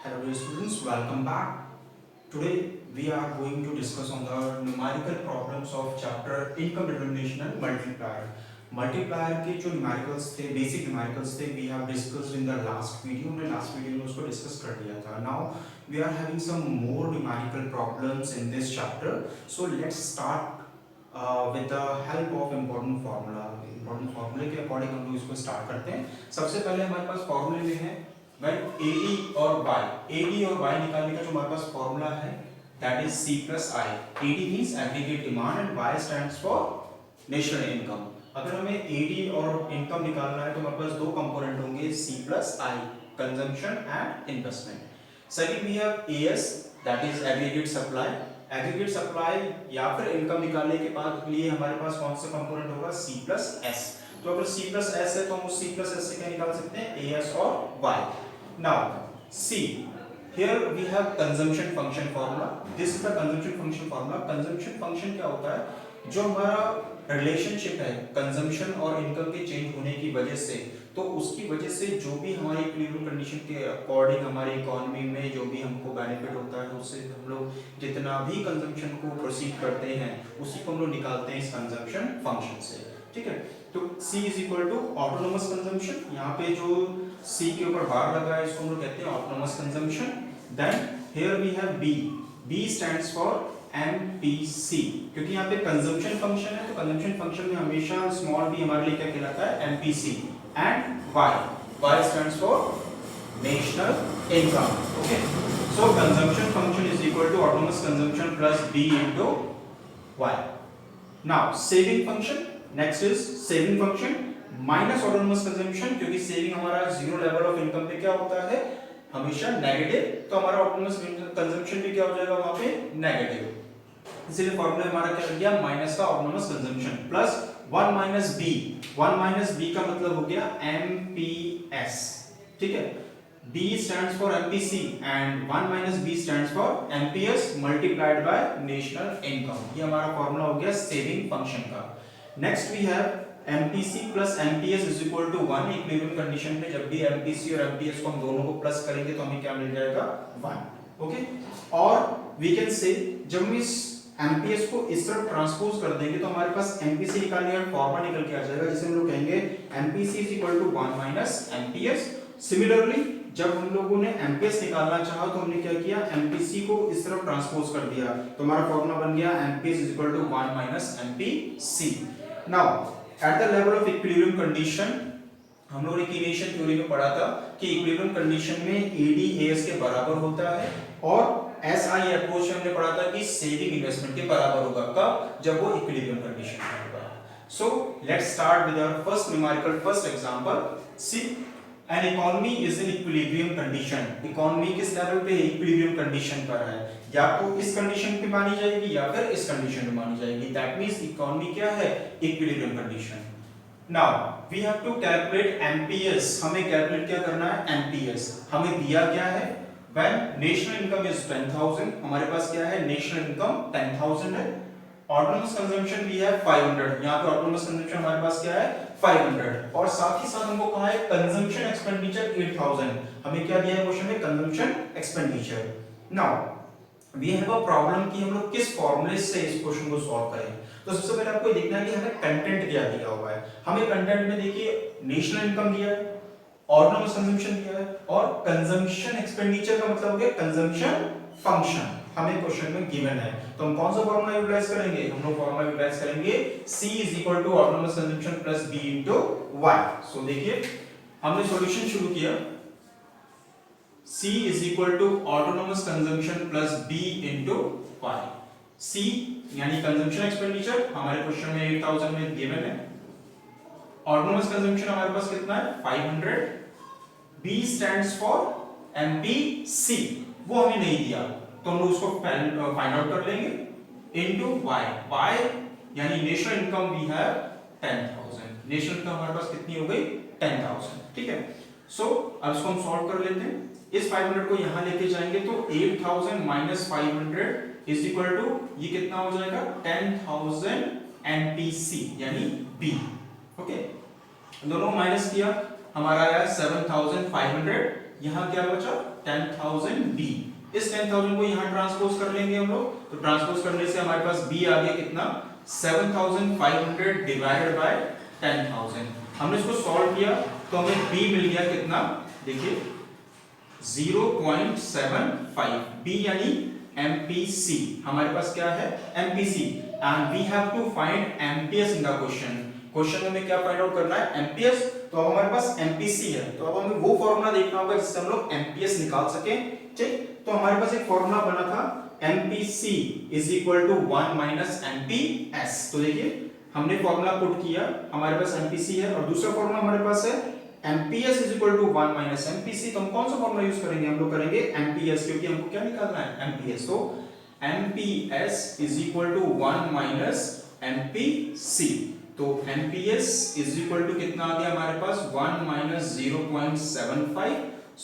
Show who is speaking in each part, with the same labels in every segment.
Speaker 1: Hello dear students, welcome back. Today we are going to discuss on the numerical problems of chapter income determination and multiplier. Multiplier के जो numericals थे, basic numericals थे, we have discussed in the last video. हमने last video में उसको discuss कर लिया था. Now we are having some more numerical problems in this chapter. So let's start with the help of important formula. Important formula के according हम लोग इसको start करते हैं. सबसे पहले हमारे पास formula में है AD और Y. AD और Y निकालने का जो हमारे पास फॉर्मूला है that is C plus I. AD means aggregate demand and Y stands for national income. अगर हमें AD और इनकम निकालना है तो हमारे पास दो कंपोनेंट होंगे C plus I, consumption and investment. Second we have AS that is aggregate supply. Aggregate supply या फिर इनकम निकालने के बाद लिए हमारे पास कौन सा कंपोनेंट होगा C plus S. तो अगर C plus S है तो हम उस C plus S से क्या निकाल सकते हैं AS और Y. Now, see, here we have consumption function formula. This is the consumption function formula. Consumption function क्या होता है? जो हमारा रिलेशनशिप है कंजम्पशन और इनकम के चेंज होने की वजह से, तो उसकी वजह से जो भी हमारी इक्विलिब्रियम कंडीशन के अकॉर्डिंग हमारी इकोनॉमी में जो भी हमको बेनिफिट होता है उससे हम लोग जितना भी कंजम्पशन को प्रोसीड करते हैं उसी को हम लोग निकालते हैं इस कंजम्पशन फंक्शन से. ठीक है, तो C is equal to autonomous consumption. यहाँ पे जो C के ऊपर बार लगा है इसको हम लोग कहते हैं autonomous consumption. Then here we have B. B stands for MPC. क्योंकि यहाँ पे कंजम्पशन फंक्शन है तो कंजम्पशन फंक्शन में हमेशा स्मॉल b हमारे लिए क्या कहलाता है MPC. And Y. Y stands for national income. Okay, so consumption function is equal to autonomous consumption plus B into Y. Now saving function. Next is saving function minus autonomous consumption. क्योंकि saving हमारा zero level of income पे क्या होता है हमेशा negative, तो हमारा autonomous consumption भी क्या हो जाएगा वहां पे नेगेटिव. इसलिए फॉर्मूला हमारा क्या हो गया माइनस का autonomous consumption plus 1 minus B. 1 minus B का मतलब हो गया MPS. ठीक है, B stands for MPC and 1 minus B stands for MPS multiplied by national income. ये हमारा फॉर्मूला हो गया सेविंग फंक्शन का. Next we have MPC plus MPS is equal to 1. Equilibrium condition में जब भी MPC और MPS को हम दोनों को प्लस करेंगे तो हमें क्या मिल जाएगा 1. ओके, और वी कैन से जब हम इस MPS को इस तरफ ट्रांसपोज कर देंगे तो हमारे पास MPC निकालने का फॉर्मूला निकल के आ जाएगा जिसे हम लोग कहेंगे MPC is equal to 1 minus MPS. Similarly जब हम लोगों ने MPS निकालना चाहा तो हमने क्या किया MPC को इस तरफ ट्रांसपोज कर दिया तो हमारा फॉर्मूला बन गया MPS is equal to 1 minus MPC. Now at the level of equilibrium condition हम लोगों ने कीनेशियन थ्योरी में पढ़ा था कि इक्विलिब्रियम कंडीशन में AD AS के बराबर होता है और SI अप्रोच में हमने पढ़ा था कि सेविंग इन्वेस्टमेंट के बराबर होगा कब जब वो इक्विलिब्रियम कंडीशन में होगा. So let's start with our first numerical first example. See, an economy is in equilibrium condition. Economy किस लेवल पे है इक्विलिब्रियम कंडीशन पर है, या तो इस कंडीशन पे मानी जाएगी या फिर इस कंडीशन में मानी जाएगी. दैट मींस इकोनॉमी क्या है equilibrium condition. Now we have to calculate MPS. हमें कैलकुलेट क्या करना है MPS. हमें दिया क्या है व्हेन नेशनल इनकम इज 10,000. हमारे पास क्या है नेशनल इनकम 10,000 है. ऑटोनोमस कंजम्पशन भी है 500. यहां पे ऑटोनोमस कंजम्पशन हमारे पास क्या है 500 और साथ ही साथ हमको कहा है कंजम्पशन एक्सपेंडिचर 8,000. हमें क्या दिया है क्वेश्चन में consumption expenditure. Now we have a problem कि हम लोग किस फॉर्मूले से इस क्वेश्चन को सॉल्व करें. तो सबसे पहले आपको देखना है कि हमें कंटेंट क्या दिया हुआ है. हमें कंटेंट में देखिए नेशनल इनकम दिया है, ऑटोनोमस कंजम्पशन दिया है और कंजम्पशन एक्सपेंडिचर का मतलब हो गया कंजम्पशन फंक्शन हमें क्वेश्चन में गिवन है. तो हम कौन सा फॉर्मूला यूटिलाइज करेंगे हम लोग फॉर्मूला यूटिलाइज करेंगे C is equal to autonomous consumption plus B into Y. सो देखिए हमने सॉल्यूशन शुरू किया. C is equal to autonomous consumption plus B into Y. C यानी कंजम्पशन एक्सपेंडिचर हमारे क्वेश्चन में 8,000 में गिवन है. ऑटोनोमस कंजम्पशन हमारे पास कितना है 500. B stands for MPC वो हमें नहीं दिया तो हम लोग उसको फाइंड आउट कर लेंगे इनटू Y. Y यानी national income we have 10,000. National income हमारे पास कितनी हो गई 10,000. ठीक है, सो अब इसको हम सॉल्व कर लेते हैं. इस 500 को यहां लेके जाएंगे तो 8,000 माइनस 500 इज इक्वल टू ये कितना हो जाएगा 10,000 MPC यानी B. ओके, दोनों माइनस किया हमारा आया 7,500. यहाँ क्या बचा 10,000 b। इस 10,000 को यहाँ ट्रांसपोज कर लेंगे हम लोग, तो ट्रांसपोज करने से हमारे पास b आ गया कितना 7,500 डिवाइडेड बाय 10,000। हमने इसको सॉल्व किया तो हमें b मिल गया कितना, देखिए 0.75 b यानी MPC। हमारे पास क्या है MPC and we have to find MPS in the question. Question में हमें क्या फाइंड आउट करना है एम्पियर्स। तो अब हमारे पास MPC है, तो अब हमें वो फॉर्मूला देखना होगा जिससे हम लोग एम्पियर्स निकाल सकें। ठीक, तो हमारे पास एक फॉर्मूला बना था MPC is equal to 1 minus MPS। तो देखिए हमने फॉर्मूला पुट किया, हमारे पास MPC है और दूसरा फॉर्मूला हमारे पास है MPS is equal to 1 minus MPC। तो हम कौन सा फॉर्मूला यूज करेंगे, हम लोग करेंगे MPS, क्योंकि हमको क्या निकालना है MPS। तो MPS is equal to 1 minus MPC। तो MPS इज इक्वल टू कितना आ गया हमारे पास 1 minus 0.75।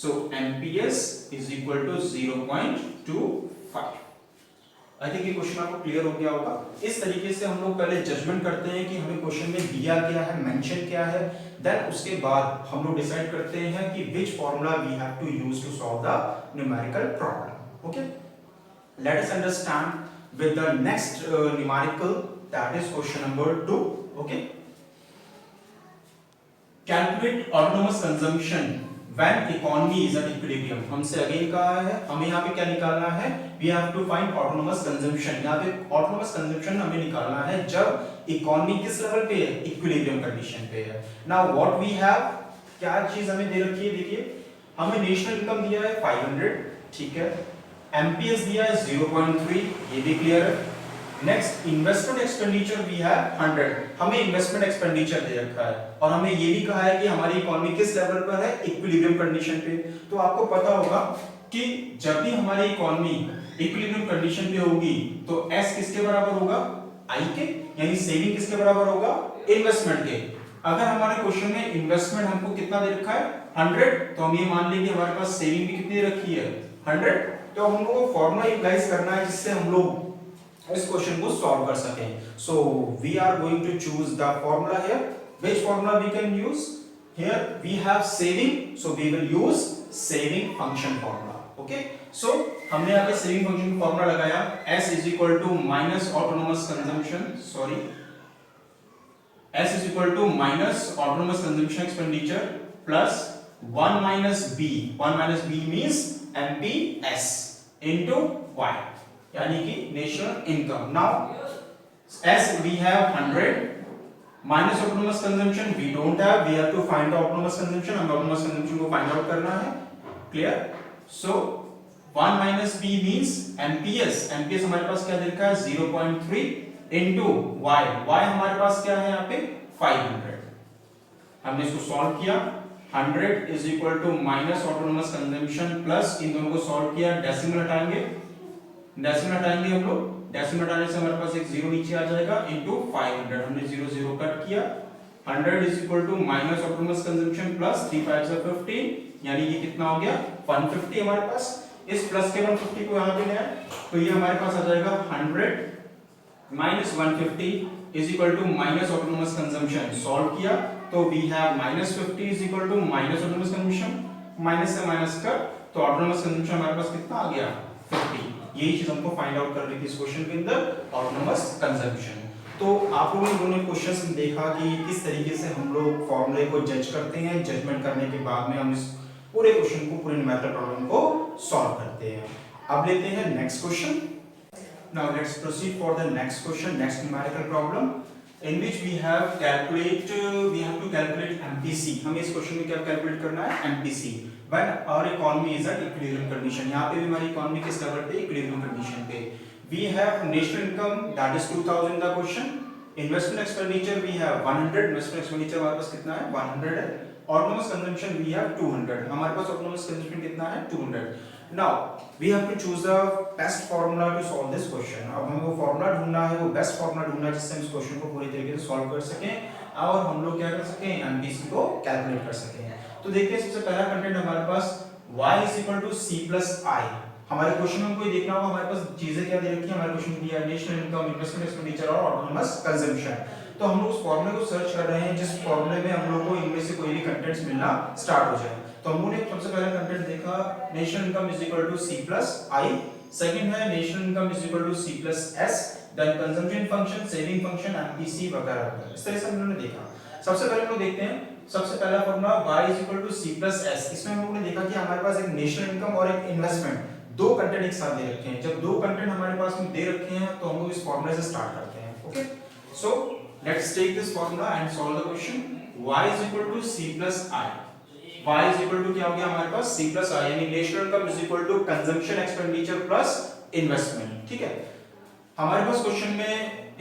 Speaker 1: So MPS is equal to 0.25। I think ये क्वेश्चन आपको क्लियर हो गया होगा। इस तरीके से हम लोग पहले जजमेंट करते हैं कि हमें क्वेश्चन में दिया क्या है, मेंशन क्या है, देन उसके बाद हम लोग डिसाइड करते हैं कि which formula we have to use to solve the numerical problem. Okay, let us understand with the next numerical, that is question number 2। Okay, calculate autonomous consumption when economy is at equilibrium। हमसे again कहा है हमें यहाँ पे क्या निकालना है, we have to find autonomous consumption। यहाँ पे autonomous consumption हमें निकालना है जब इकोनॉमी किस लेवल पे है, इक्विलिब्रियम कंडीशन पे है। now what we have, क्या चीज हमें दे रखी है, देखिए हमें नेशनल इनकम दिया है 500, ठीक है, एमपीएस दिया है 0.3, ये भी क्लियर है। Next investment expenditure we have 100, हमें इन्वेस्टमेंट एक्सपेंडिचर दे रखा है और हमें ये भी कहा है कि हमारी इकोनॉमी किस लेवल पर है, इक्विलिब्रियम कंडीशन पे। तो आपको पता होगा कि जब भी हमारी इकोनॉमी इक्विलिब्रियम कंडीशन पे होगी तो S किसके बराबर होगा, I के, यानी सेविंग किसके बराबर होगा, इन्वेस्टमेंट के। अगर हमारे क्वेश्चन में इन्वेस्टमेंट हमको कितना दे रखा है 100, तो हम ये मान लेंगे हमारे पास सेविंग भी कितनी रखी है 100। तो हम लोगों को फॉर्मूला यूटिलाइज करना है जिससे हम लोग इस क्वेश्चन को सॉल्व कर सकें। So we are going to choose the formula here. Which formula we can use here, we have saving, so we will use saving function formula. Okay, so हमने यहाँ पे सेविंग फंक्शन फॉर्मूला लगाया, S is equal to minus autonomous consumption, sorry S is equal to minus autonomous consumption expenditure plus 1 minus B, 1 minus B means MPS into Y, यानी कि national income. Now S we have 100 minus autonomous consumption we don't have, we have to find the autonomous consumption, हमें autonomous consumption को find out करना है, clear। So 1 minus B means MPS, MPS हमारे पास क्या दे रखा है 0.3 into Y, Y हमारे पास क्या है यहाँ पे 500। हमने इसको सॉल्व किया, 100 is equal to minus autonomous consumption plus इन दोनों को सॉल्व किया, डेसिमल हटाएंगे, डेसिमल हटाएंगे हम लोग, डेसिमल हटाने से हमारे पास एक जीरो नीचे आ जाएगा इनटू 500, हमने 0 0 कट किया। 100 is equal to minus autonomous consumption plus 3 5 are 15, यानी ये कितना हो गया 150 हमारे पास। इस प्लस के 150 को यहाँ पे ले आए तो ये हमारे पास आ जाएगा 100 minus 150 is equal to minus autonomous consumption। Solve किया तो we have minus 50 is equal to minus autonomous consumption, minus से माइनस कर तो autonomous consumption हमारे पास कितना आ गया 50। यही चीज हमको फाइंड आउट करनी थी इस क्वेश्चन के अंदर, autonomous consumption। तो आप लोगों ने क्वेश्चंस में देखा कि किस तरीके से हम लोग फॉर्मूले को जज करते हैं, जजमेंट करने के बाद में हम इस पूरे क्वेश्चन को, पूरे न्यूमेरिकल प्रॉब्लम को सॉल्व करते हैं। अब लेते हैं next question. Now let's proceed for the next question, next numerical problem, in which we have to calculate MPC। हमें इस क्वेश्चन में क्या कैलकुलेट करना है MPC when our economy is at equilibrium condition। यहाँ पे भी हमारी इकोनॉमी किस लेवल पे, equilibrium condition पे। We have national income that is 2000 the question, investment expenditure we have 100, investment expenditure हमारे पास कितना है 100 है, autonomous consumption we have 200, हमारे पास autonomous consumption कितना है 200। Now we have to choose the best formula to solve this question। अब हमें वो फॉर्मूला ढूंढना है, वो बेस्ट फॉर्मूला ढूंढना है जिससे हम इस क्वेश्चन को पूरी तरीके से सॉल्व कर सकें और हम लोग क्या कर सकें, एमपीसी को कैलकुलेट कर सकें। तो देखते हैं सबसे पहला कंटेंट हमारे पास y is equal to c plus i। हमारे क्वेश्चन में हमको ये देखना होगा हमारे पास चीजें क्या दे रखी है। हमारे क्वेश्चन में दिया है नेशनल इनकम, इन्वेस्टमेंट एक्सपेंडिचर और ऑटोनोमस कंजम्पशन। तो हम लोग उस फॉर्मूले को सर्च कर रहे हैं जिस फॉर्मूले में हम लोग को इनमें से कोई भी कंटेंट्स मिलना स्टार्ट हो जाए। तो हम लोगों ने सबसे पहला कंटेंट देखा national income is equal to C plus I, second है national income is equal to C plus S, then consumption function, saving function, MPC वगैरह वगैरह। इस तरह से हम लोगों ने देखा। सबसे पहले हम लोग देखते हैं सबसे पहला formula y is equal to c plus s। इसमें हम लोगों ने देखा कि हमारे पास एक नेशनल इनकम और एक इन्वेस्टमेंट, दो कंटेंट एक साथ दे रखे हैं। जब दो कंटेंट हमारे पास में दे रखे हैं तो हम लोग इस फॉर्मूले से स्टार्ट करते हैं। Okay, so let's take this formula and solve the question. y is equal to c plus i, y is equal to क्या हो गया हमारे पास c प्लस i, यानी national income is equal to consumption expenditure plus investment. ठीक है, हमारे पास क्वेश्चन में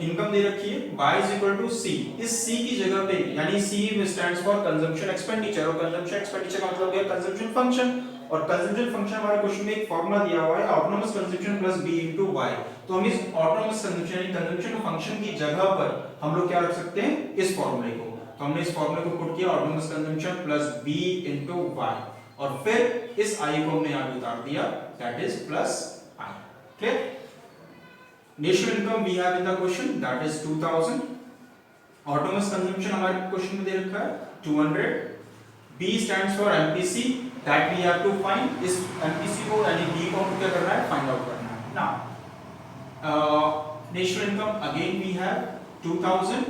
Speaker 1: इनकम दे रखी है y is equal to c। इस c की जगह पे यानी c stands for consumption expenditure, और consumption expenditure का मतलब क्या है consumption function, और consumption function हमारे क्वेश्चन में एक फॉर्मूला दिया हुआ है autonomous consumption plus b into y। तो हम इस autonomous consumption यानी consumption function की जगह पर हम लोग क्या रख सकते हैं, इस फॉर्मूले को। तो हमने इस फॉर्मूले को पुट किया autonomous consumption plus b into y, और फिर इस i को हमने यहाँ पे उतार दिया, that is plus i। Clear? National income we have in the question that is 2000, autonomous consumption हमारे क्वेश्चन में दे रखा है 200, B stands for MPC that we have to find. इस एमपीसी को यानी B को हम क्या करना है, फाइंड आउट करना है। Now national income again we have 2000,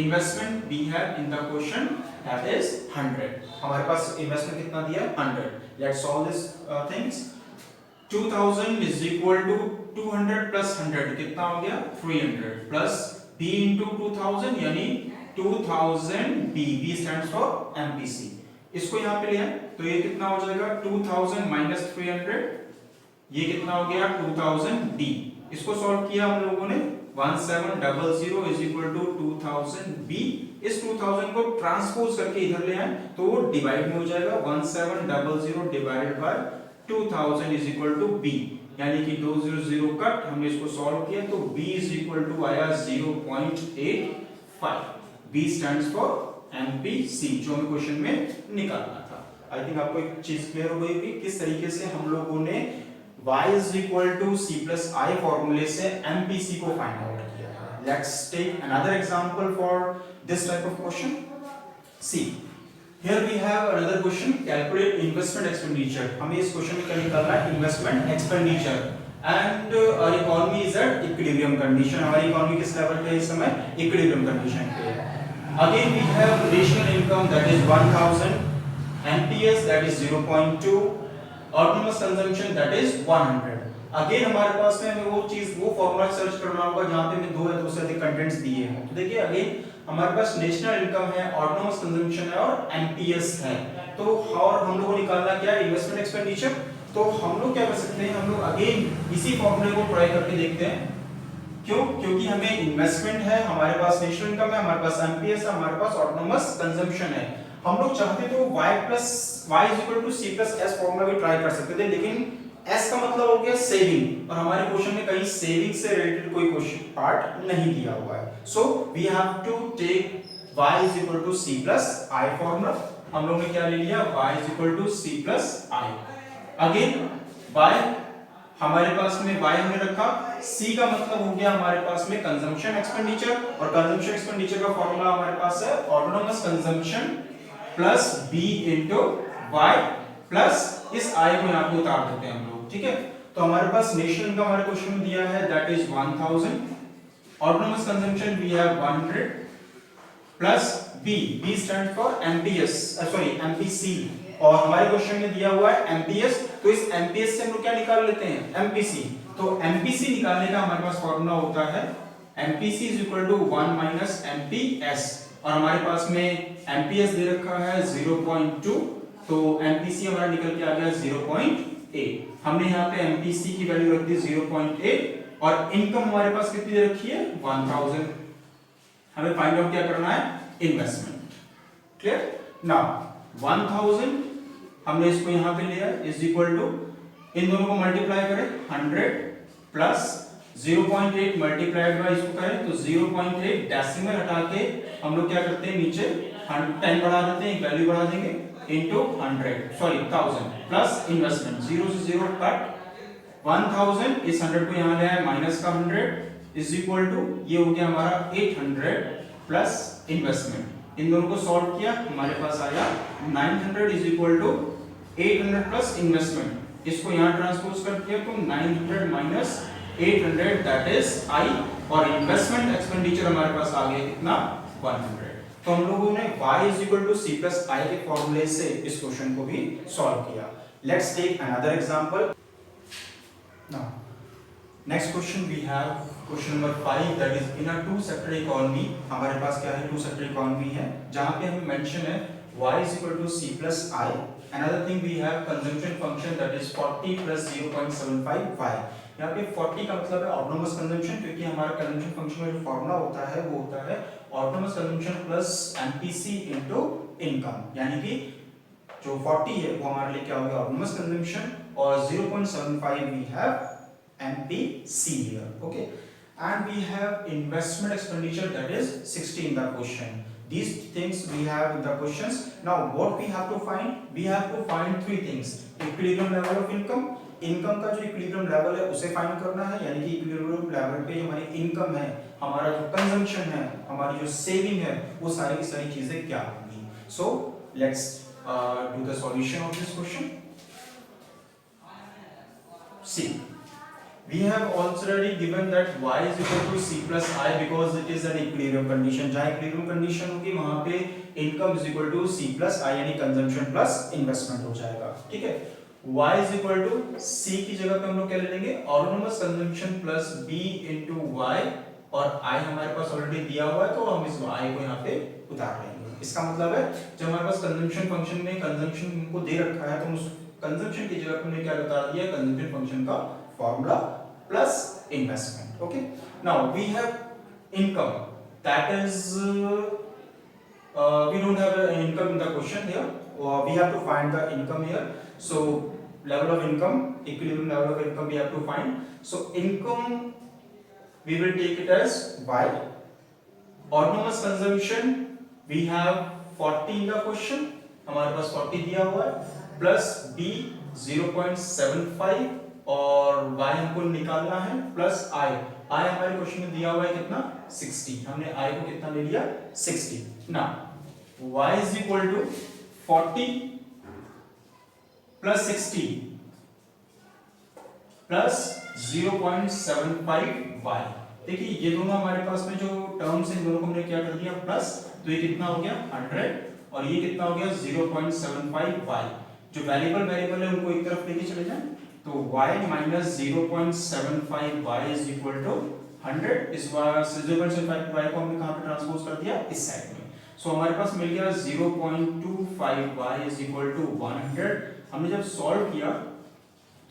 Speaker 1: investment we have in the question that is 100। हमारे पास इन्वेस्टमेंट कितना दिया, 100। Let's solve this things. 2000 is equal to 200 plus 100 कितना हो गया, 300 plus b into 2000 यानी 2000 b, b stands for MPC। इसको यहाँ पे लिया तो ये कितना हो जाएगा 2000 minus 300, ये कितना हो गया 2000 b। इसको सॉल्व किया हम लोगों ने 1700 is equal to 2000 b। इस 2000 को ट्रांसपोज करके इधर ले आए तो वो डिवाइड में हो जाएगा 1700 divided by 2000 is equal to b, यानी कि 200 कट, हमने इसको सॉल्व किया तो b is equal to आया 0.85। b stands for MPC जो हमें क्वेश्चन में निकालना था। आई थिंक आपको एक चीज क्लियर हो गई कि किस तरीके से हम लोगों ने y is equal to c plus i फॉर्मूले से MPC को फाइंड आउट किया है। Let's take another example for this type of question. See Here we have another question, calculate investment expenditure। हमें इस क्वेश्चन में क्या निकालना है, investment expenditure, and our economy is at equilibrium condition। हमारी इकोनॉमी किस लेवल पे है इस समय, equilibrium condition पे है। Again we have national income that is 1000, MPS that is 0.2, autonomous consumption that is 100। Again हमारे पास में हमें वो चीज वो फॉर्मूला सर्च करना होगा जहां पे हमें दो या दो से अधिक कंटेंट्स दिए हैं। तो देखिए अगेन हमारे पास नेशनल इनकम है, ऑटोनोमस कंजम्पशन है और एमपीएस है। तो और हम लोग को निकालना क्या है, इन्वेस्टमेंट एक्सपेंडिचर। तो हम लोग क्या कर सकते हैं, हम लोग अगेन इसी फॉर्मूले को ट्राई करके देखते हैं। क्यों? क्योंकि हमें इन्वेस्टमेंट है, हमारे पास नेशनल इनकम है, हमारे पास एमपीएस है, हमारे पास ऑटोनोमस कंजम्पशन है। हम लोग चाहते तो y is equal to c plus s formula भी ट्राई कर सकते थे, लेकिन S का मतलब हो गया सेविंग, और हमारे क्वेश्चन में कहीं सेविंग से रिलेटेड कोई क्वेश्चन पार्ट नहीं दिया हुआ है। So we have to take y is equal to c plus i formula. हम लोग ने क्या ले लिया, y is equal to c plus i। Again y हमारे पास में y हमने रखा, c का मतलब हो गया हमारे पास में कंजम्पशन एक्सपेंडिचर, और कंजम्पशन एक्सपेंडिचर का फॉर्मूला हमारे पास है autonomous consumption plus b into y plus इस i को यहाँ पे उतार देते हैं हम लोग। ठीक है, तो हमारे पास नेशनल इनकम हमारे क्वेश्चन में दिया है that is 1000, autonomous consumption we have 100 plus b, b stand for MPS sorry MPC, और हमारे क्वेश्चन में दिया हुआ है एमपीएस। तो इस एमपीएस से हम लोग क्या निकाल लेते हैं, एमपीसी। तो एमपीसी निकालने का हमारे पास फॉर्मूला होता है MPC is equal to 1 minus MPS, और हमारे पास में एमपीएस दे रखा है 0.2, तो एमपीसी हमारा निकल के आ गया 0.8। हमने यहाँ पे एमपीसी की वैल्यू रख दी 0.8, और इनकम हमारे पास कितनी दे रखी है 1000। हमें फाइंड आउट क्या करना है, इन्वेस्टमेंट। क्लियर? नाउ 1000 हमने इसको यहाँ पे लिया इज इक्वल टू, इन दोनों को मल्टीप्लाई करें 100 प्लस 0.8 मल्टीप्लाइड बाय इसको करें तो 0.8 डेसिमल हटा के हम लोग क्या करते हैं, नीचे 10 बढ़ा देते हैं, वैल्यू बढ़ा देंगे into 1000 प्लस इन्वेस्टमेंट 0 से 0 कट, 1000 इस 100 को यहाँ ले आए माइनस का 100 इज इक्वल टू ये हो गया हमारा 800 प्लस इन्वेस्टमेंट, इन दोनों को सॉल्व किया, हमारे पास आया 900 is equal to 800 plus investment. इसको यहाँ ट्रांसपोज कर दिया तो 900 माइनस 800 दैट इज आई, और इन्वेस्टमेंट एक्सपेंडिचर हमारे पास आ गया कितना 100। तो हम लोगों ने y is equal to C plus I के फॉर्मूले से इस क्वेश्चन को भी सॉल्व किया। Let's take another example. Now next question we have question number 5 that is in a two sector economy. हमारे पास क्या है, टू सेक्टर इकोनॉमी है जहां पे हमें मेंशन है y is equal to C plus I. Another thing we have consumption function that is 40 plus 0.75 y। यहाँ पे 40 का मतलब है ऑटोनोमस कंजम्पशन, क्योंकि हमारा कंजम्पशन फंक्शन का जो फॉर्मूला होता है वो होता है autonomous consumption plus MPC into income, यानी कि जो 40 है वो हमारे लिए क्या हो गया ऑटोनोमस कंजम्पशन, और 0.75 we have MPC here, okay. And we have investment expenditure that is 60 in the question. These things we have in the questions. Now what we have to find? We have to find three things: equilibrium level of income, income का जो equilibrium level है उसे find करना है, यानी कि equilibrium level पे हमारी इनकम है, हमारा जो कंजम्पशन है, हमारी जो सेविंग है, वो सारी की सारी चीजें क्या होंगी। So let's do the solution of this question. See we have already given that y is equal to c plus I because it is an equilibrium condition। जहाँ equilibrium condition होगी वहाँ पे income is equal to c plus I, यानी consumption plus investment हो जाएगा, ठीक है। y is equal to c की जगह पे हम लोग क्या ले लेंगे autonomous consumption plus b into y, और I हमारे पास ऑलरेडी दिया हुआ है तो हम इस y को यहाँ पे उतार लेंगे। इसका मतलब है जब हमारे पास कंजम्पशन फंक्शन में कंजम्पशन को दे रखा है तो उस कंजम्पशन की जगह पे हमने क्या उतार दिया कंजम्पशन फंक्शन का formula plus investment, okay। Now we have income, that is we don't have an income in the question here, we have to find the income here। So level of income, equilibrium level of income we have to find। So income we will take it as y, autonomous consumption we have 40 in the question, हमारे पास 40 दिया हुआ है, plus b 0.75 और y हमको निकालना है plus i हमारे question में दिया हुआ है कितना 60, हमने i को कितना ले लिया 60। ना y is equal to 40 plus 60 plus 0.75 y। देखिए ये दोनों हमारे पास में जो टर्म्स हैं इन दोनों को हमने क्या कर दिया प्लस, तो ये कितना हो गया 100 और ये कितना हो गया 0.75 y। जो वेरिएबल है उनको एक तरफ लेके चले जाएं तो y minus 0.75 y is equal to 100। इस बार 0.75 y को हमने कहाँ पे ट्रांसपोज कर दिया इस साइड में। सो हमारे पास मिल गया 0.25 y is equal to 100। हमने जब सॉल्व किया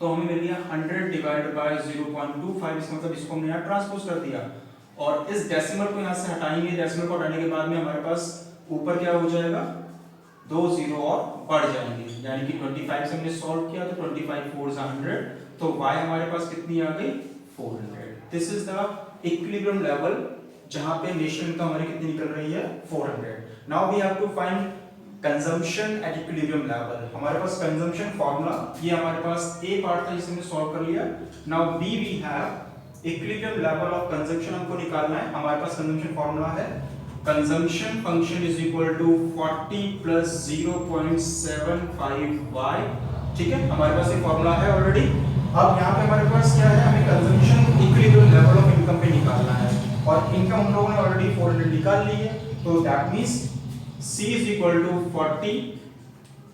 Speaker 1: तो हमें मिल गया 100 डिवाइडेड बाय 0.25, इसका मतलब इसको हमने यहाँ ट्रांसपोज कर दिया और इस डेसिमल को यहाँ से हटाएंगे। डेसिमल को हटाने के बाद में हमारे पास ऊपर क्या हो जाएगा 2 जीरो और बढ़ जाएंगे, यानी कि 25 से हमने सॉल्व किया तो 25 4 is 100, तो y हमारे पास कितनी आ गई 400। This is the equilibrium level जहां पे नेशनल इनकम हमारी कितनी निकल रही है 400। Now we have to find consumption at equilibrium level. हमारे पास कंजम्पशन फार्मूला ये हमारे पास ए पार्ट था जिसे हमने सॉल्व कर लिया। Now B we have equilibrium level of consumption हमको निकालना है। हमारे पास कंजम्पशन फार्मूला है consumption function is equal to 40 plus 0.75 y, ठीक है हमारे पास ये फॉर्मूला है ऑलरेडी। अब यहाँ पे हमारे पास क्या है, हमें consumption equilibrium level of income पे निकालना है और इनकम हम लोगों ने ऑलरेडी 400 निकाल ली है, तो that means c is equal to 40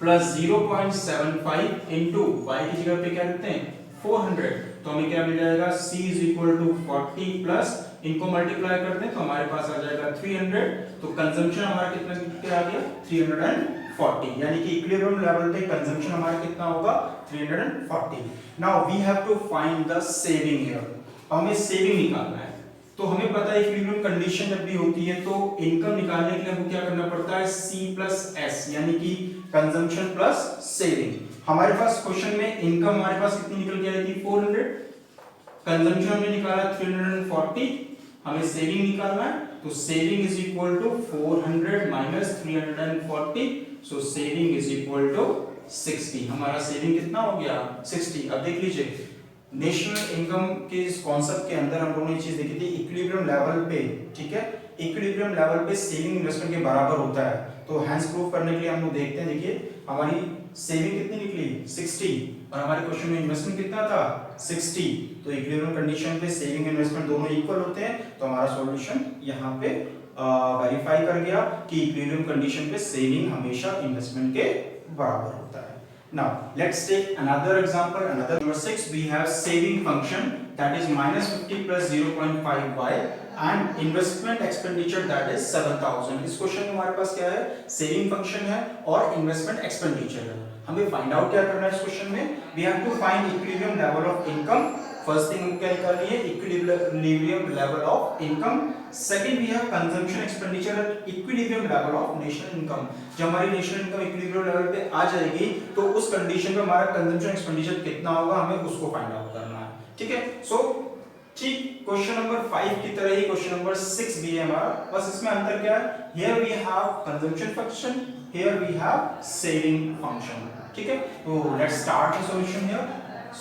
Speaker 1: plus 0.75 into y की जगह पे क्या लिखते हैं 400, तो हमें क्या मिल जाएगा c is equal to 40 plus इनको मल्टीप्लाई कर दें तो हमारे पास आ जाएगा 300। तो कंजम्पशन हमारा कितना आ गया 340, यानी कि इक्विलिब्रियम लेवल पे कंजम्पशन हमारा कितना होगा 340। Now we have to find the saving here, हमें सेविंग निकालना है। तो हमें पता है इक्विलिब्रियम कंडीशन जब भी होती है तो इनकम निकालने के लिए हमको क्या करना पड़ता है c प्लस s, यानी कि कंजम्पशन प्लस सेविंग। हमारे पास क्वेश्चन में इनकम हमारे पास कितनी निकल के आई थी 400, कंजम्पशन हमने निकाला 340, हमें सेविंग निकालना है तो saving is equal to 400 minus 340, so saving is equal to 60। हमारा सेविंग कितना हो गया 60। अब देख लीजिए नेशनल इनकम के इस कॉन्सेप्ट के अंदर हम लोगों ने चीज देखी थी इक्विलिब्रियम लेवल पे, ठीक है इक्विलिब्रियम लेवल पे सेविंग इन्वेस्टमेंट के बराबर होता है। तो हैंस प्रूफ करने के लिए हम लोग देखते हैं, देखिए हमारी सेविंग कितनी निकली 60 और हमारे क्वेश्चन में इन्वेस्टमेंट कितना था 60। तो इक्विलिब्रियम कंडीशन पे सेविंग इन्वेस्टमेंट दोनों इक्वल होते हैं, तो हमारा सॉल्यूशन यहाँ पे वेरीफाई कर गया कि इक्विलिब्रियम कंडीशन पे सेविंग हमेशा इन्वेस्टमेंट के बराबर होता है। Now let's take another example. Another number 6, we have saving function that is -50 plus 0.5y and investment expenditure that is 7000. इस क्वेश्चन में हमारे पास क्या है, सेविंग फंक्शन है और इन्वेस्टमेंट एक्सपेंडिचर है। हमें फाइंड आउट क्या करना है इस क्वेश्चन में, we have to find equilibrium level of income. First thing हम क्या निकालनी है, equilibrium level of income. Second we have consumption expenditure at equilibrium level of national income. जब हमारी नेशनल इनकम इक्विलिब्रियम लेवल पे आ जाएगी तो उस कंडीशन पे हमारा कंजम्पशन एक्सपेंडिचर कितना होगा, हमें उसको फाइंड आउट करना है। ठीक है, सो ठीक क्वेश्चन नंबर 5 की तरह ही क्वेश्चन नंबर 6 भी है हमारा, बस इसमें अंतर क्या है, here we have consumption function, here we have saving function. ठीक है, तो let's start the solution here.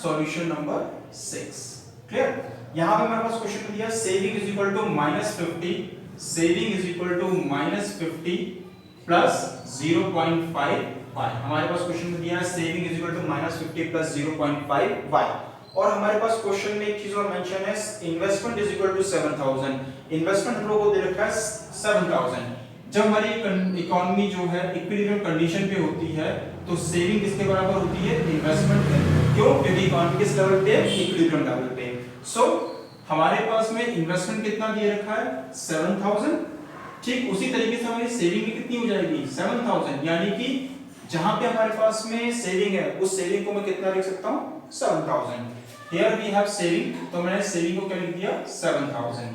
Speaker 1: Solution number 6 clear. यहां पे हमारे पास क्वेश्चन दिया saving is equal to -50, saving is equal to -50 plus 0.5 y। हमारे पास क्वेश्चन में दिया है saving is equal to -50 plus 0.5 y। और हमारे पास क्वेश्चन में एक चीज और मेंशन है, investment is equal to 7000। Investment हम लोगों को दे रखा है 7000। जब हमारी इकोनॉमी जो है इक्विलिब्रियम कंडीशन पे होती है तो सेविंग किसके बराबर होती है, इन्वेस्टमेंट के। क्यों, क्योंकि इकोनॉमी किस लेवल पे, इक्विलिब्रियम लेवल पे। सो हमारे पास में इन्वेस्टमेंट कितना दिए रखा है 7000। ठीक उसी तरीके से हमारी सेविंग भी कितनी हो जाएगी 7000, यानी कि जहां पे हमारे पास में सेविंग है उस सेविंग को मैं कितना लिख सकता हूं 7000। हियर वी हैव सेविंग, तो मैंने सेविंग को क्या लिख दिया 7000।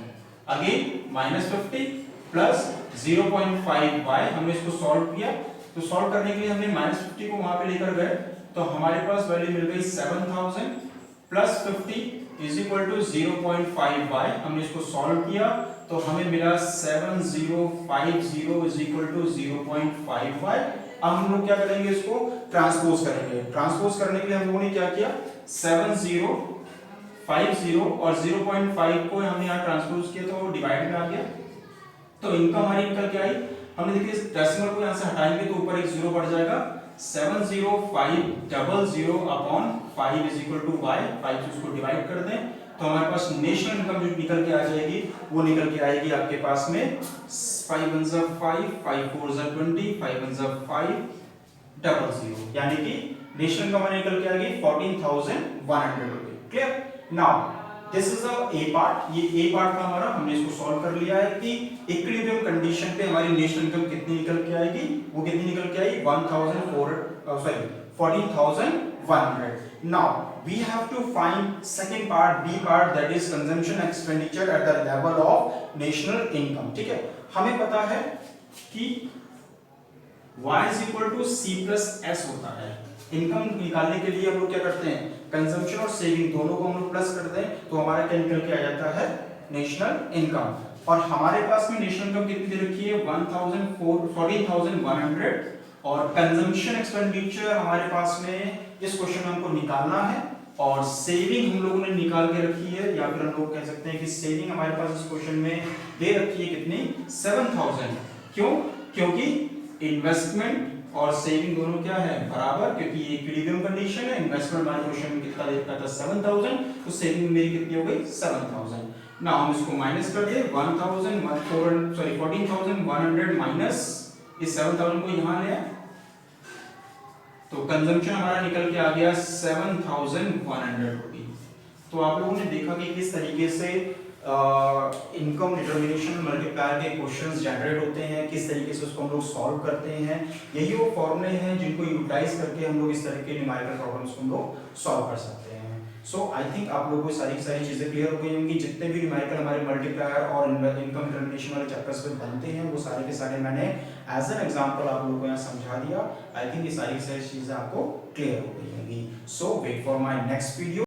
Speaker 1: अगेन -50 प्लस 0.5y, हमने इसको सॉल्व किया। तो सॉल्व करने के लिए हमने -50 को वहां पे लेकर गए तो हमारे पास वैल्यू मिल गई 7000 plus 50 is equal to 0.5y। हमने इसको सॉल्व किया तो हमें मिला 7050 इज इक्वल टू 0.5y। अब हम लोग क्या करेंगे, इसको ट्रांसपोज करेंगे। ट्रांसपोज करने के लिए हम लोगों ने क्या किया, 7050 और 0.5 को हमने यहाँ ट्रांसपोज किया तो डिवाइड में आ गया। तो इनकम हमारी निकल के आई, हमने देखिए डेसिमल को यहाँ से हटाएंगे तो ऊपर एक जीरो बढ़ जाएगा। 70500 upon 5 is equal to y। 5 से उसको डिवाइड कर दें तो हमारे पास नेशनल इनकम जो निकल के आ जाएगी वो निकल के आएगी आपके पास में 5 1 5 5 4 20 5 1 5 00, यानी कि नेशनल इनकम निकल के आएगी 14100 रुपए। Clear. Now this is a A part, ये ए पार्ट था हमारा, हमने इसको सॉल्व कर लिया है कि इक्विलिब्रियम कंडीशन पे हमारी नेशनल इनकम कितनी निकल के आएगी, वो कितनी निकल के आई 14100। Now we have to find second part, B part, that is consumption expenditure at the level of national income. ठीक है, हमें पता है कि y is equal to c plus s होता है। इनकम निकालने के लिए हम लोग क्या करते हैं, कंजम्पशन और सेविंग दोनों को हम लोग प्लस कर दें तो हमारा क्या निकल के आ जाता है नेशनल इनकम। और हमारे पास में नेशनल इनकम कितनी दे रखी है 14100 और कंजम्पशन एक्सपेंडिचर हमारे पास में इस क्वेश्चन में हमको निकालना है और सेविंग हम लोगों ने निकाल के रखी है, या फिर हम लोग कह सकते हैं कि सेविंग हमारे पास इस क्वेश्चन में दे रखी है कितनी 7000। क्यों, क्योंकि इन्वेस्टमेंट और सेविंग दोनों क्या है बराबर, क्योंकि ये इक्विलिब्रियम कंडीशन है। इन्वेस्टमेंट हमारे क्वेश्चन में कितना दे रखा था 7000, तो सेविंग मेरी कितनी हो गई 7000। नाउ हम इसको माइनस कर दिए 14100 माइनस इस 7000 को यहां ले आए तो कंजम्पशन हमारा निकल के आ गया 7100 रुपए। तो आप लोगों ने देखा कि किस तरीके से इनकम डिटर्मिनेशन मल्टीप्लायर के क्वेश्चंस जनरेट होते हैं, किस तरीके से उसको हम लोग सॉल्व करते हैं। यही वो फॉर्मूले हैं जिनको यूटिलाइज करके हम लोग इस तरह के न्यूमेरिकल प्रॉब्लम्स को हम लोग सॉल्व कर सकते हैं। सो आई थिंक आप लोगों को सारी चीजें क्लियर हो गई होंगी। जितने भी न्यूमेरिकल हमारे मल्टीप्लायर और इनकम डिटर्मिनेशन वाले चैप्टर्स में बनते हैं वो सारे के सारे मैंने एज एन एग्जांपल आप लोगों को यहाँ समझा दिया। आई थिंक ये सारी चीजें आपको क्लियर हो गई होंगी। So wait for my next video.